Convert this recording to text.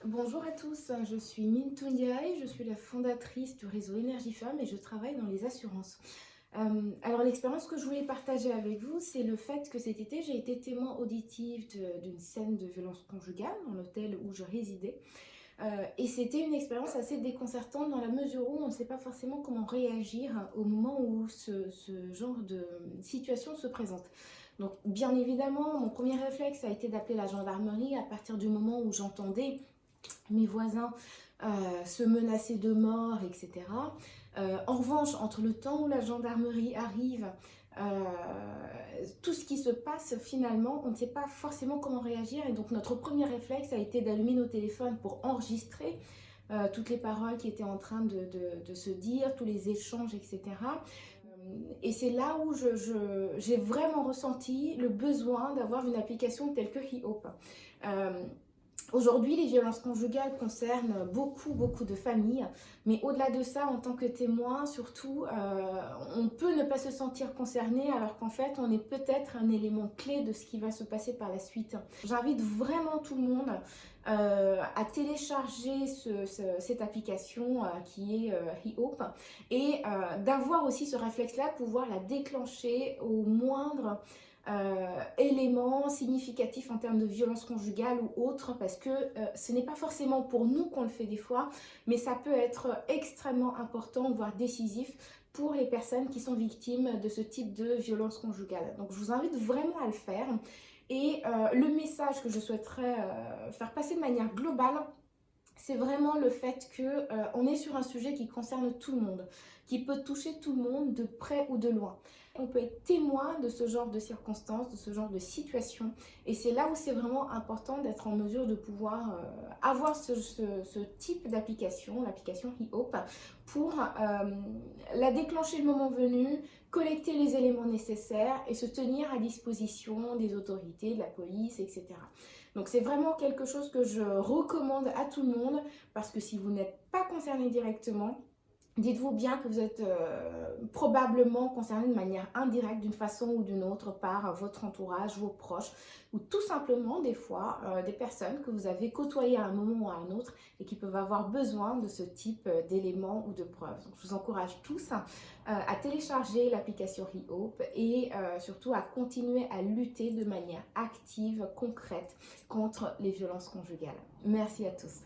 Bonjour à tous, je suis Mintou Ndiaye, je suis la fondatrice du réseau Énergie Femmes et je travaille dans les assurances. Alors l'expérience que je voulais partager avec vous, c'est le fait que cet été, j'ai été témoin auditif d'une scène de violence conjugale dans l'hôtel où je résidais. Et c'était une expérience assez déconcertante dans la mesure où on ne sait pas forcément comment réagir au moment où ce genre de situation se présente. Donc bien évidemment, mon premier réflexe a été d'appeler la gendarmerie à partir du moment où j'entendais mes voisins se menacer de mort, etc. En revanche, entre le temps où la gendarmerie arrive, tout ce qui se passe finalement, on ne sait pas forcément comment réagir. Et donc notre premier réflexe a été d'allumer nos téléphones pour enregistrer toutes les paroles qui étaient en train de se dire, tous les échanges, etc. Et c'est là où j'ai vraiment ressenti le besoin d'avoir une application telle que HeHope. Aujourd'hui, les violences conjugales concernent beaucoup de familles, mais au-delà de ça, en tant que témoin, surtout, on peut ne pas se sentir concerné alors qu'en fait, on est peut-être un élément clé de ce qui va se passer par la suite. J'invite vraiment tout le monde à télécharger cette application qui est HeHope et d'avoir aussi ce réflexe-là, pouvoir la déclencher au moindre élément significatif en termes de violence conjugale ou autre, parce que ce n'est pas forcément pour nous qu'on le fait des fois, mais ça peut être extrêmement important, voire décisif pour les personnes qui sont victimes de ce type de violence conjugale. Donc je vous invite vraiment à le faire. Et le message que je souhaiterais faire passer de manière globale, c'est vraiment le fait qu'on est sur un sujet qui concerne tout le monde, qui peut toucher tout le monde de près ou de loin. On peut être témoin de ce genre de circonstances, de ce genre de situation, et c'est là où c'est vraiment important d'être en mesure de pouvoir avoir ce type d'application, l'application HeHope, pour la déclencher le moment venu, collecter les éléments nécessaires et se tenir à disposition des autorités, de la police, etc. Donc c'est vraiment quelque chose que je recommande à tout le monde, parce que si vous n'êtes pas concerné directement, dites-vous bien que vous êtes probablement concerné de manière indirecte d'une façon ou d'une autre par votre entourage, vos proches, ou tout simplement des fois des personnes que vous avez côtoyées à un moment ou à un autre et qui peuvent avoir besoin de ce type d'éléments ou de preuves. Donc je vous encourage tous à télécharger l'application HeHope et surtout à continuer à lutter de manière active, concrète contre les violences conjugales. Merci à tous.